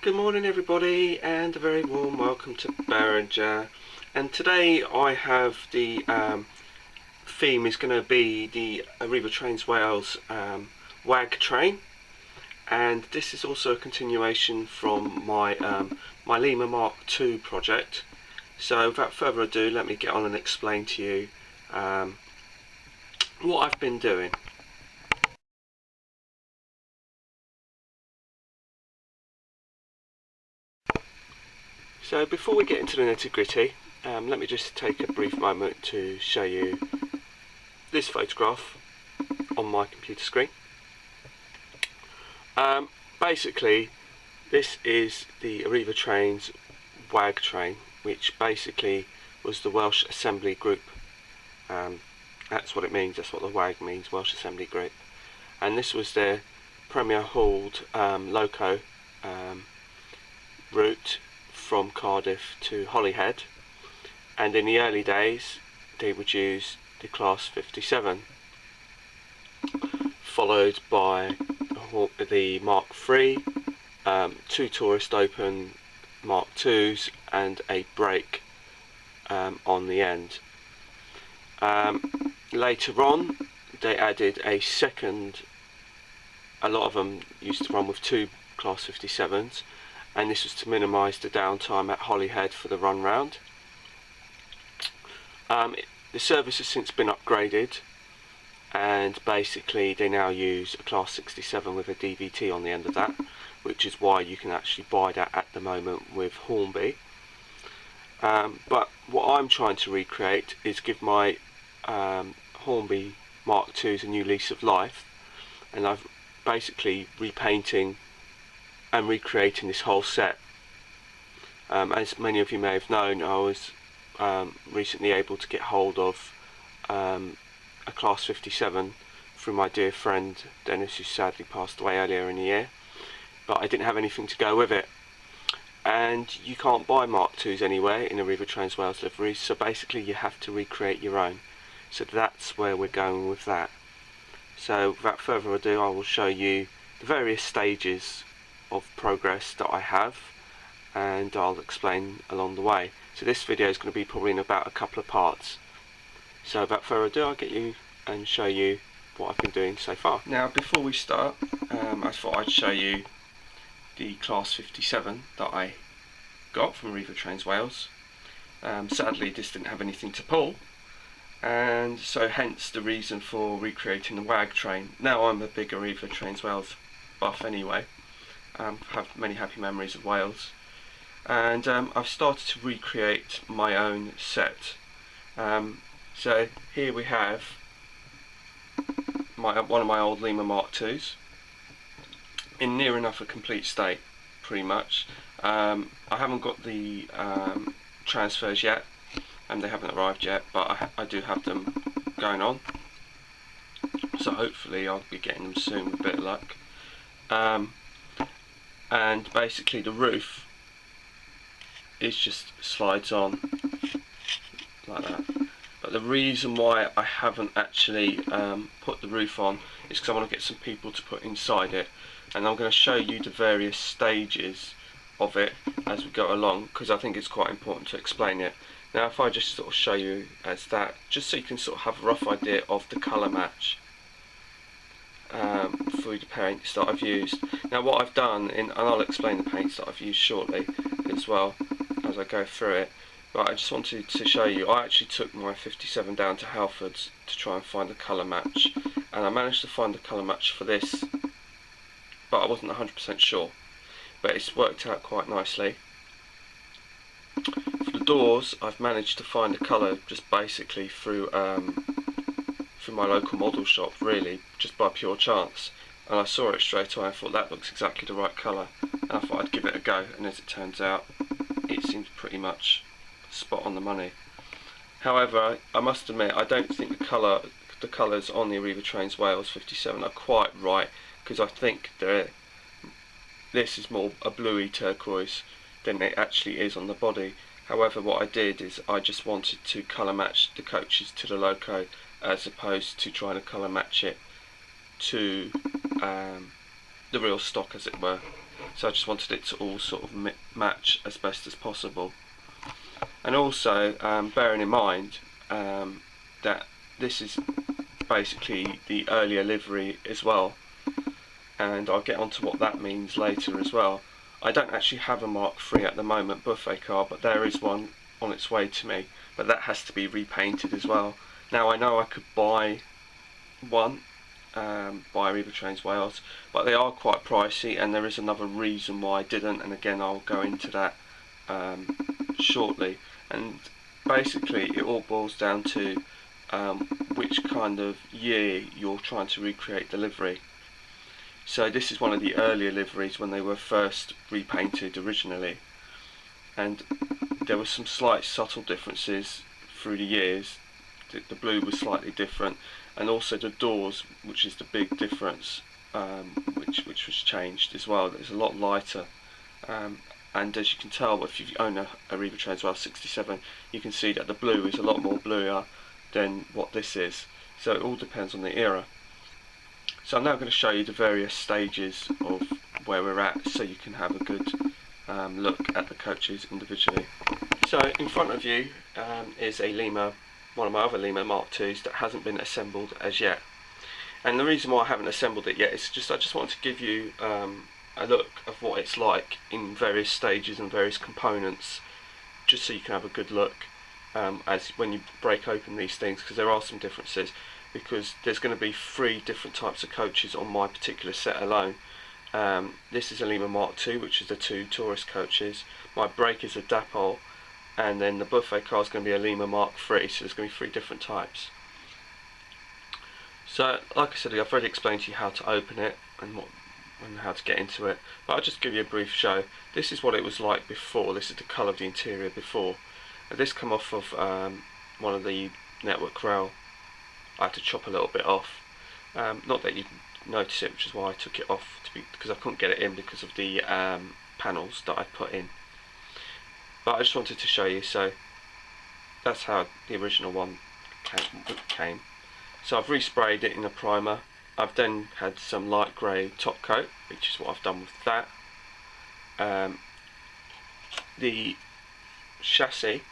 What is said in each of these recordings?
Good morning everybody, and a very warm welcome to Barringer. And today I have the theme is going to be the Arriva Trains Wales WAG train, and this is also a continuation from my Mk2 project. So without further ado, let me get on and explain to you what I've been doing. So before we get into the nitty-gritty, let me just take a brief moment to show you this photograph on my computer screen. Basically, this is the Arriva Trains WAG train, which basically was the Welsh Assembly Group. That's what it means, that's what the WAG means, Welsh Assembly Group. And this was their Premier hauled loco route from Cardiff to Holyhead, and in the early days they would use the Class 57, followed by the Mark III, two tourist open Mark IIs and a brake on the end. Later on they added a second, a lot of them used to run with two Class 57s, and this was to minimise the downtime at Holyhead for the run round. The service has since been upgraded, and basically they now use a Class 67 with a DVT on the end of that, which is why you can actually buy that at the moment with Hornby. But what I'm trying to recreate is give my Hornby Mark IIs a new lease of life, and I've basically repainting and recreating this whole set. As many of you may have known, I was recently able to get hold of a Class 57 through my dear friend Dennis, who sadly passed away earlier in the year, but I didn't have anything to go with it, and you can't buy Mark IIs anywhere in Arriva Trains Wales liveries, so basically you have to recreate your own. So that's where we're going with that. So without further ado, I will show you the various stages of progress that I have, and I'll explain along the way. So this video is going to be probably in about a couple of parts. So without further ado, I'll get you and show you what I've been doing so far. Now before we start, I thought I'd show you the Class 57 that I got from Arriva Trains Wales. Sadly this didn't have anything to pull, and so hence the reason for recreating the WAG train. Now I'm a big Arriva Trains Wales buff anyway. Have many happy memories of Wales, and I've started to recreate my own set. So here we have one of my old Lima Mark IIs in near enough a complete state, pretty much. I haven't got the transfers yet, and they haven't arrived yet, but I do have them going on, so hopefully I'll be getting them soon with a bit of luck. And basically the roof is just slides on like that, but the reason why I haven't actually put the roof on is because I want to get some people to put inside it, and I'm going to show you the various stages of it as we go along, because I think it's quite important to explain it. Now if I just sort of show you as that, just so you can sort of have a rough idea of the colour match for the paints that I've used. Now what I've done, and I'll explain the paints that I've used shortly as well as I go through it, but I just wanted to show you, I actually took my 57 down to Halfords to try and find a colour match, and I managed to find a colour match for this, but I wasn't 100% sure, but it's worked out quite nicely. For the doors, I've managed to find a colour just basically through my local model shop, really, just by pure chance, and I saw it straight away. I thought that looks exactly the right colour, and I thought I'd give it a go, and as it turns out it seems pretty much spot on the money. However, I must admit I don't think the colours on the Arriva Trains Wales 57 are quite right, because I think this is more a bluey turquoise than it actually is on the body. However, what I did is I just wanted to colour match the coaches to the loco, as opposed to trying to colour match it to the real stock, as it were. so I just wanted it to all sort of match as best as possible. And also bearing in mind that this is basically the earlier livery as well, and I'll get onto what that means later as well. I don't actually have a Mark III at the moment buffet car, but there is one on its way to me, but that has to be repainted as well. Now I know I could buy one by River Trains Wales, but they are quite pricey, and there is another reason why I didn't, and again I'll go into that shortly. And basically it all boils down to which kind of year you're trying to recreate the livery. So this is one of the earlier liveries when they were first repainted originally, and there were some slight subtle differences through the years. The blue was slightly different, and also the doors, which is the big difference, which was changed as well. It's a lot lighter, and as you can tell, if you own a River Trains Wales 67, you can see that the blue is a lot more bluer than what this is. So it all depends on the era. So I'm now going to show you the various stages of where we're at, so you can have a good look at the coaches individually. So in front of you is a Lima, one of my other Lima Mark IIs that hasn't been assembled as yet. And the reason why I haven't assembled it yet is I just want to give you a look of what it's like in various stages and various components, just so you can have a good look as when you break open these things, because there are some differences, because there's going to be 3 different types of coaches on my particular set alone. This is a Lima Mark II, which is the 2 tourist coaches. My brake is a Dapol, and then the buffet car is going to be a Lima Mark III, so there's going to be 3 different types. So like I said, I've already explained to you how to open it and how to get into it, but I'll just give you a brief show. This is what it was like before. This is the colour of the interior before. This come off of one of the network rail. I had to chop a little bit off, not that you'd notice it, which is why I took it off, because I couldn't get it in because of the panels that I put in. But I just wanted to show you. So that's how the original one came. So I've resprayed it in a primer. I've then had some light grey top coat, which is what I've done with that. The chassis,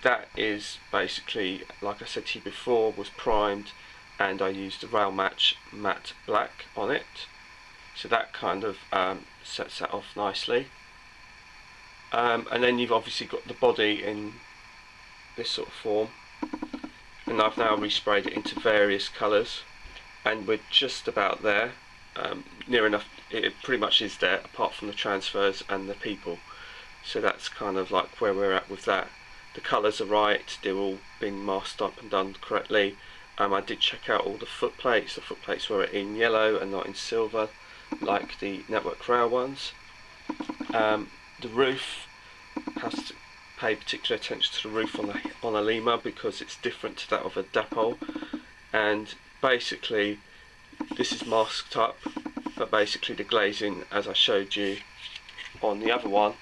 that is basically, like I said to you before, was primed, and I used the Rail Match matte black on it, so that kind of sets that off nicely. And then you've obviously got the body in this sort of form, and I've now resprayed it into various colours, and we're just about there, near enough. It pretty much is there, apart from the transfers and the people, so that's kind of like where we're at with that. The colours are right, they're all being masked up and done correctly. I did check out all the footplates. The footplates were in yellow and not in silver, like the network rail ones. The roof has to pay particular attention to the roof on a Lima, because it's different to that of a Dapol. And basically, this is masked up, but basically the glazing, as I showed you on the other one,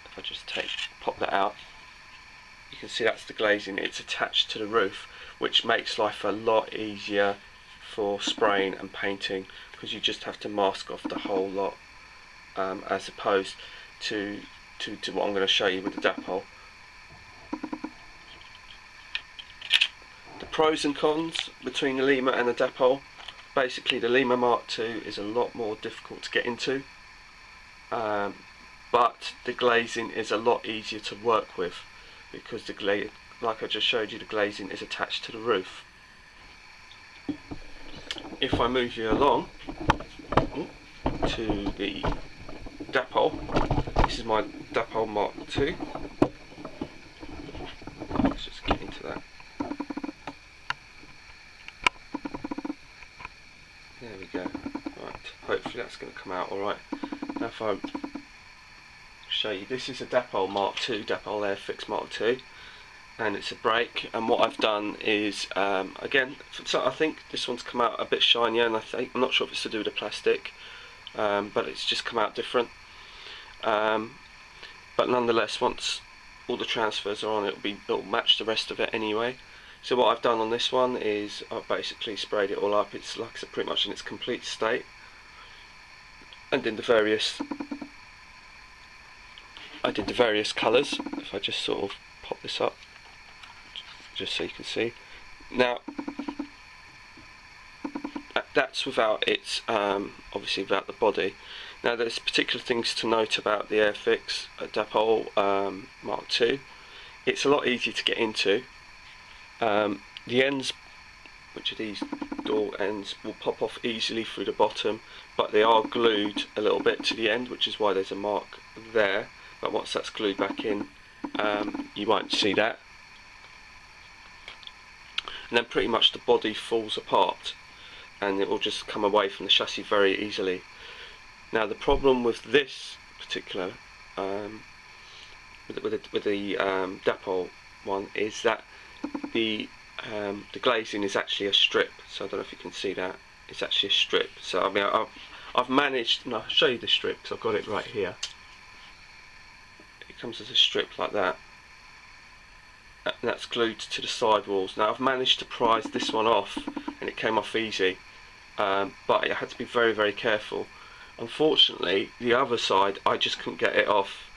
if I just pop that out, you can see that's the glazing. It's attached to the roof, which makes life a lot easier for spraying and painting, because you just have to mask off the whole lot, as opposed to what I'm going to show you with the Dapol. The pros and cons between the Lima and the Dapol: basically the Lima Mark II is a lot more difficult to get into, but the glazing is a lot easier to work with, because like I just showed you, the glazing is attached to the roof. If I move you along to the Dapol, this is my Dapol Mark II. Let's just get into that. There we go. Right, hopefully that's going to come out alright. Now if I show you, this is a Dapol Mark II, Dapol Airfix Mark II, and it's a brake. And what I've done is, again, so I think this one's come out a bit shinier, and I'm not sure if it's to do with the plastic, but it's just come out different. But nonetheless, once all the transfers are on, it'll match the rest of it anyway. So what I've done on this one is I've basically sprayed it all up. It's like I said, pretty much in its complete state. I did the various colours. If I just sort of pop this up, just so you can see. Now that's without its obviously without the body. Now there's particular things to note about the Airfix Dapol Mark II. It's a lot easier to get into. The ends, which are these door ends, will pop off easily through the bottom, but they are glued a little bit to the end, which is why there's a mark there. But once that's glued back in, you won't see that. And then pretty much the body falls apart, and it will just come away from the chassis very easily. Now the problem with this particular with the Dapol one is that the glazing is actually a strip. So I don't know if you can see that. It's actually a strip. So I mean I've managed, and I'll show you the strip because I've got it right here. It comes as a strip like that, and that's glued to the side walls. Now I've managed to prise this one off, and it came off easy, but I had to be very careful. Unfortunately, the other side I just couldn't get it off,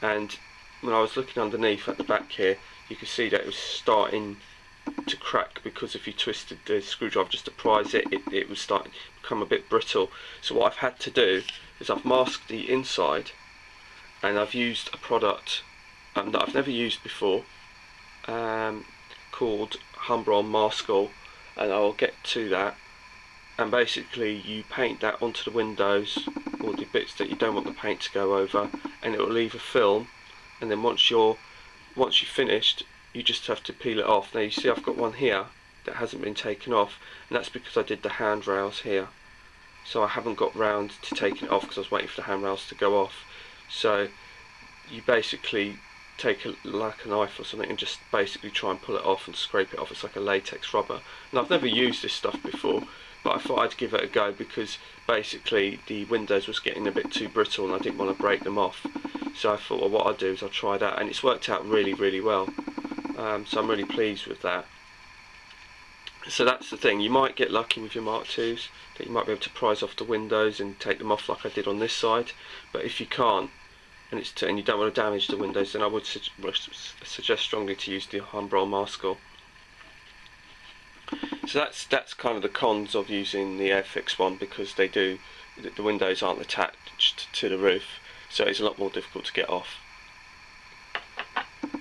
and when I was looking underneath at the back here, you could see that it was starting to crack, because if you twisted the screwdriver just to prise it, it was starting to become a bit brittle. So what I've had to do is I've masked the inside, and I've used a product that I've never used before, called Humber-On Mask All, and I'll get to that. And basically you paint that onto the windows, or the bits that you don't want the paint to go over, and it will leave a film. And then once you've finished, you just have to peel it off. Now you see I've got one here that hasn't been taken off, and that's because I did the handrails here, so I haven't got round to taking it off because I was waiting for the handrails to go off. So you basically take like a knife or something and just basically try and pull it off and scrape it off. It's like a latex rubber, and I've never used this stuff before, but I thought I'd give it a go because basically the windows was getting a bit too brittle and I didn't want to break them off. So I thought, well, what I'll do is I'll try that, and it's worked out really well. So I'm really pleased with that. So that's the thing, you might get lucky with your Mark IIs, that you might be able to prise off the windows and take them off like I did on this side. But if you can't, and you don't want to damage the windows, then I would suggest strongly to use the Humber-On Mask All. So that's kind of the cons of using the Airfix one, because the windows aren't attached to the roof, so it's a lot more difficult to get off.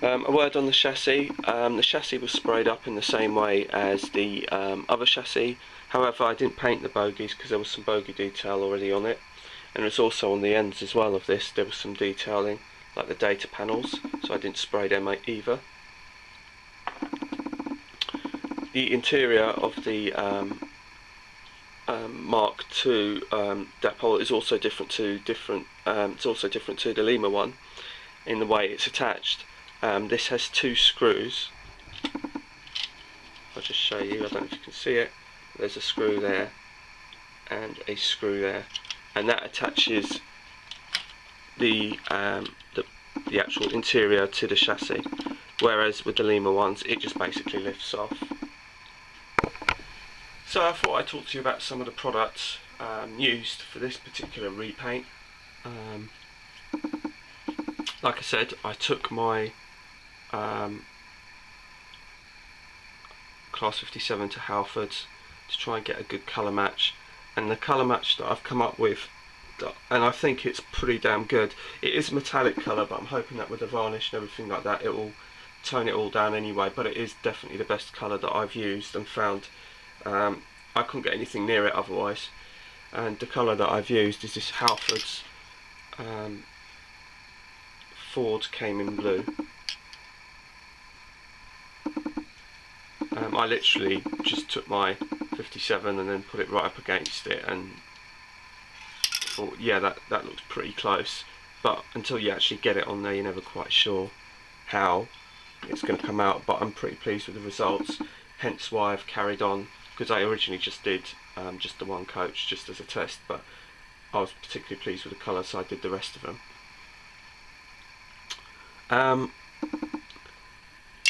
A word on the chassis. The chassis was sprayed up in the same way as the other chassis. However, I didn't paint the bogies because there was some bogie detail already on it, and it was also on the ends as well of this. There was some detailing, like the data panels, so I didn't spray them either. The interior of the Mark II Dapol is also different to the Lima one in the way it's attached. This has two screws. I'll just show you. I don't know if you can see it. There's a screw there and a screw there, and that attaches the actual interior to the chassis. Whereas with the Lima ones, it just basically lifts off. So I thought I'd talk to you about some of the products used for this particular repaint. Like I said, I took my Class 57 to Halfords to try and get a good colour match, and the colour match that I've come up with, and I think it's pretty damn good. It is metallic colour, but I'm hoping that with the varnish and everything like that, it will tone it all down anyway. But it is definitely the best colour that I've used and found. I couldn't get anything near it otherwise, and the colour that I've used is this Halfords Ford came in blue. I literally just took my 57 and then put it right up against it and thought, yeah, that looks pretty close. But until you actually get it on there, you're never quite sure how it's going to come out. But I'm pretty pleased with the results, hence why I've carried on, because I originally just did just the one coach just as a test, but I was particularly pleased with the colour, so I did the rest of them.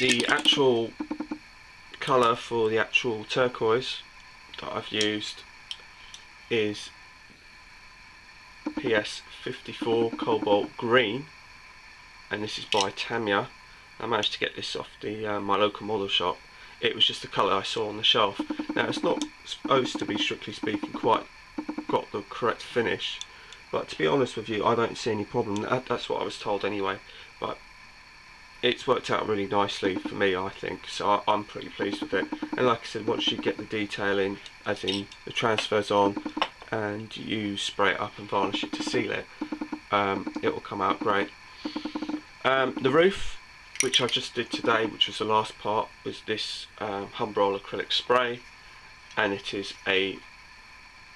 The actual colour for the actual turquoise that I've used is PS54 Cobalt Green, and this is by Tamiya. I managed to get this off the my local model shop. It was just the colour I saw on the shelf. Now it's not supposed to be, strictly speaking, quite got the correct finish, but to be honest with you, I don't see any problem. That's what I was told anyway, but it's worked out really nicely for me, I think, so I'm pretty pleased with it. And like I said, once you get the detail in, as in the transfers on, and you spray it up and varnish it to seal it, it will come out great. The roof, which I just did today, which was the last part, was this Humbrol acrylic spray, and it is a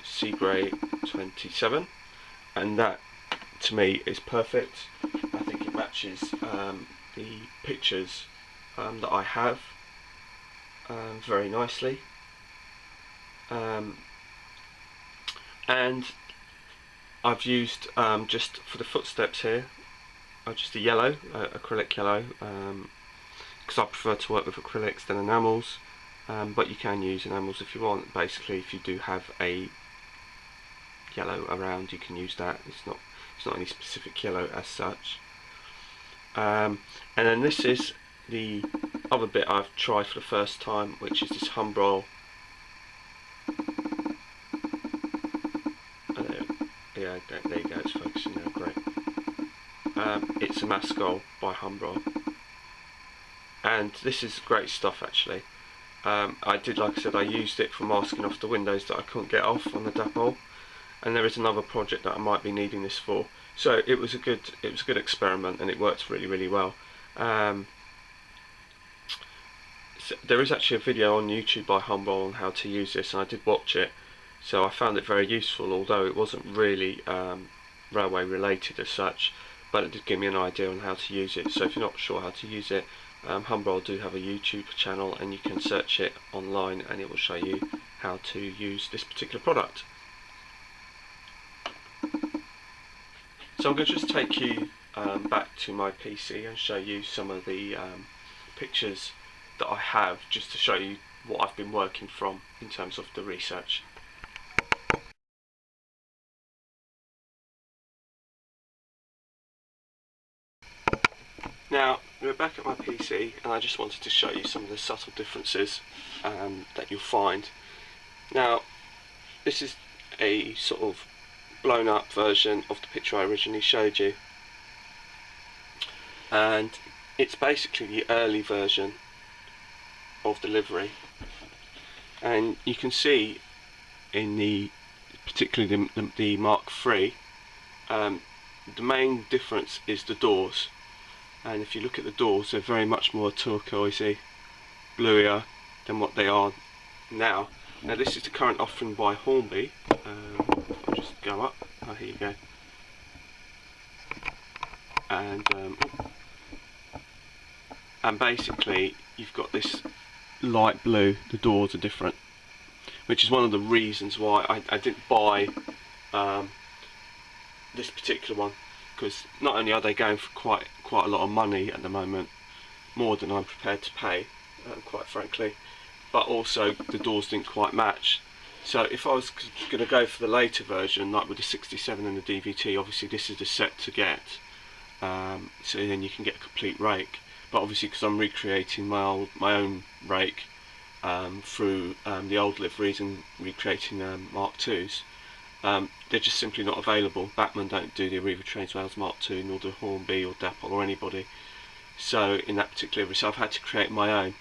sea grey 27, and that to me is perfect. I think it matches the pictures that I have very nicely, and I've used just for the footsteps here, just a yellow, acrylic yellow, because I prefer to work with acrylics than enamels, but you can use enamels if you want. Basically, if you do have a yellow around, you can use that. It's not any specific yellow as such. And then this is the other bit I've tried for the first time, which is this Humbrol. Yeah, there you go, it's focusing now, great. It's a Mascol by Humbrol, and this is great stuff actually. I did, like I said, I used it for masking off the windows that I couldn't get off on the dapole, and there is another project that I might be needing this for. So it was a good experiment, and it worked really well. So there is actually a video on YouTube by Humbrol on how to use this, and I did watch it, so I found it very useful, although it wasn't really railway related as such, but it did give me an idea on how to use it. So if you're not sure how to use it, Humbrol do have a YouTube channel, and you can search it online and it will show you how to use this particular product. So I'm going to just take you back to my PC and show you some of the pictures that I have, just to show you what I've been working from in terms of the research. Now we're back at my PC, and I just wanted to show you some of the subtle differences that you'll find. Now this is a sort of blown up version of the picture I originally showed you, and it's basically the early version of the livery, and you can see in the particularly the Mark III, the main difference is the doors. And if you look at the doors, they're very much more turquoisey, bluier than what they are now. Now this is the current offering by Hornby. I'll just go up. Oh, here you go. And basically you've got this light blue. The doors are different, which is one of the reasons why I didn't buy this particular one, because not only are they going for quite a lot of money at the moment, more than I'm prepared to pay, quite frankly, but also the doors didn't quite match. So if I was going to go for the later version, like with the 67 and the DVT, obviously this is the set to get, so then you can get a complete rake. But obviously, because I'm recreating my own rake through the old liveries and recreating Mark IIs, they're just simply not available. Bachmann don't do the Arriva Trains Wales Mark II, nor do Hornby or Dapol or anybody. So in that particular livery, so I've had to create my own.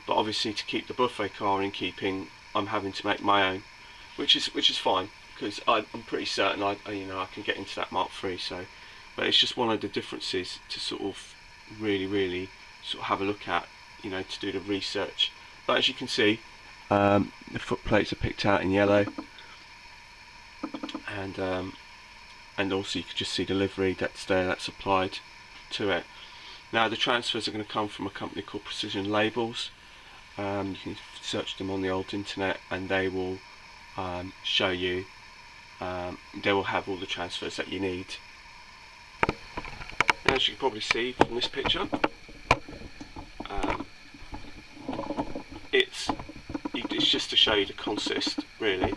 But obviously, to keep the buffet car in keeping, I'm having to make my own, which is fine, because I'm pretty certain I can get into that Mark III. So, but it's just one of the differences to sort of really sort of have a look at, to do the research. But as you can see, the foot plates are picked out in yellow, and also you can just see the livery that's there, that's applied to it. Now the transfers are going to come from a company called Precision Labels. You can search them on the old internet, and they will show you, they will have all the transfers that you need. Now, as you can probably see from this picture, it's just to show you the consist, really.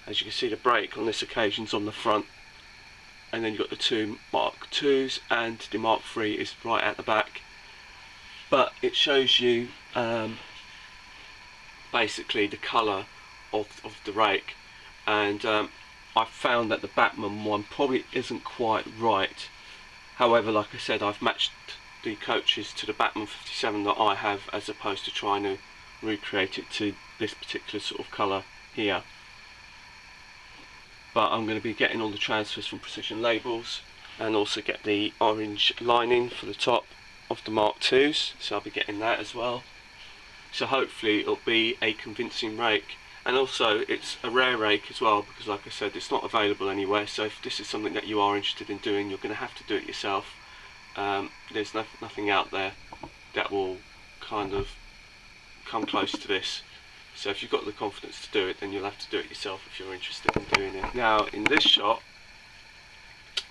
As you can see, the brake on this occasion is on the front, and then you've got the two Mark IIs, and the Mark III is right at the back. But it shows you basically the colour of the rake, and I found that the Batman one probably isn't quite right. However, like I said, I've matched the coaches to the Batman 57 that I have, as opposed to trying to recreate it to this particular sort of colour here. But I'm going to be getting all the transfers from Precision Labels, and also get the orange lining for the top of the Mark IIs, so I'll be getting that as well. So hopefully it'll be a convincing rake, and also it's a rare rake as well, because like I said, it's not available anywhere. So if this is something that you are interested in doing, you're going to have to do it yourself. There's nothing out there that will kind of come close to this. So if you've got the confidence to do it, then you'll have to do it yourself if you're interested in doing it. Now in this shot,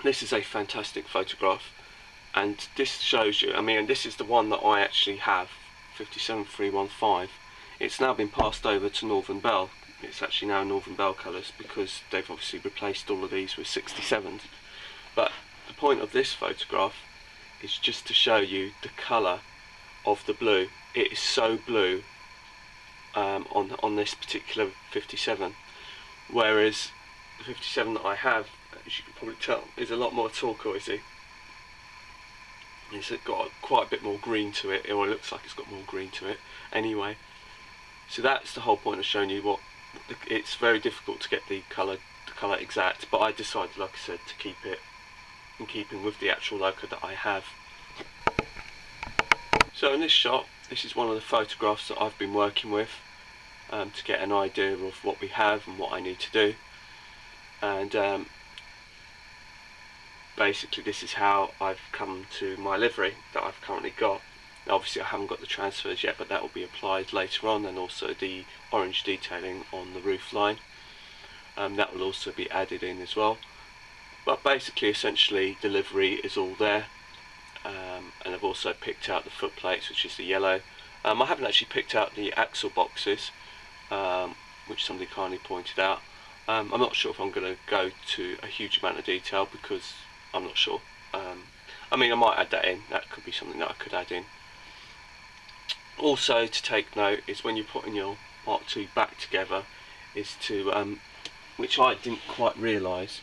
this is a fantastic photograph, and this shows you, I mean, this is the one that I actually have, 57315. It's now been passed over to Northern Bell. It's actually now Northern Bell colours, because they've obviously replaced all of these with 67s. But the point of this photograph is just to show you the colour of the blue. It is so blue on this particular 57, whereas the 57 that I have, as you can probably tell, is a lot more turquoisey. It's got quite a bit more green to it, or it looks like it's got more green to it anyway. So that's the whole point of showing you what it's very difficult to get the colour exact, but I decided, like I said, to keep it in keeping with the actual logo that I have. So in this shot, this is one of the photographs that I've been working with to get an idea of what we have and what I need to do, and basically this is how I've come to my livery that I've currently got. Now obviously I haven't got the transfers yet, but that will be applied later on, and also the orange detailing on the roof line, that will also be added in as well. But basically, essentially, the livery is all there, and I've also picked out the foot plates, which is the yellow. I haven't actually picked out the axle boxes, which somebody kindly pointed out. I'm not sure if I'm going to go to a huge amount of detail, because I'm not sure. I mean, I might add that in. That could be something that I could add in. Also, to take note is when you're putting your Mark II back together, is to, which I didn't quite realise,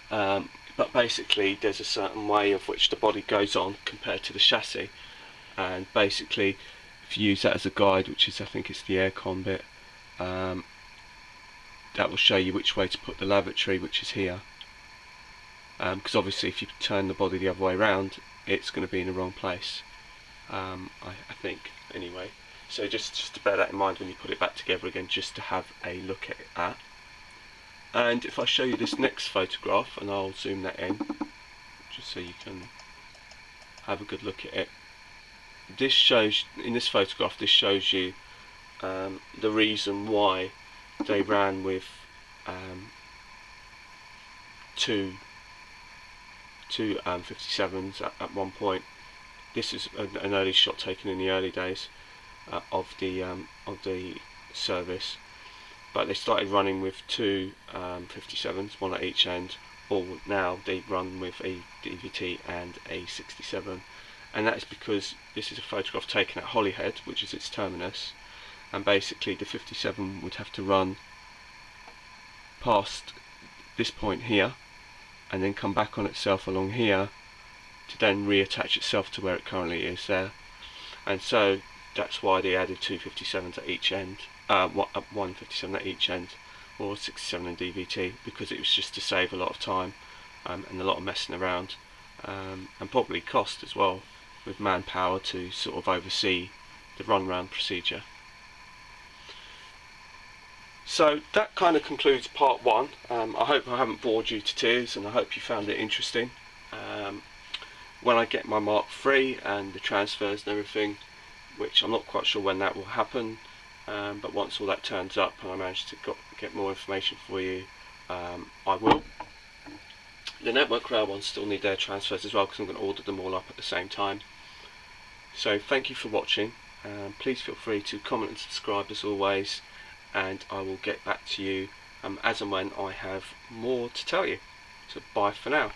but basically there's a certain way of which the body goes on compared to the chassis, and basically if you use that as a guide, which is, I think it's the aircon bit, that will show you which way to put the lavatory, which is here, because obviously if you turn the body the other way around, it's going to be in the wrong place, I think, anyway. So just to bear that in mind when you put it back together again, just to have a look at that. And if I show you this next photograph, and I'll zoom that in just so you can have a good look at it. This shows, in this photograph, this shows you the reason why they ran with two 57s at one point. This is an early shot taken in the early days of the service, but they started running with two 57s, one at each end, or now they run with a DVT and a 67, and that is because this is a photograph taken at Holyhead, which is its terminus, and basically the 57 would have to run past this point here and then come back on itself along here to then reattach itself to where it currently is there. And so that's why they added two 57s at each end, one 57 at each end, or 67 in DVT, because it was just to save a lot of time and a lot of messing around, and probably cost as well, with manpower to sort of oversee the run round procedure. So that kind of concludes part one. I hope I haven't bored you to tears, and I hope you found it interesting. When I get my Mark III and the transfers and everything, which I'm not quite sure when that will happen, but once all that turns up and I manage to get more information for you, I will. The network rail ones still need their transfers as well, because I'm going to order them all up at the same time. So thank you for watching. Please feel free to comment and subscribe as always, and I will get back to you as and when I have more to tell you. So bye for now.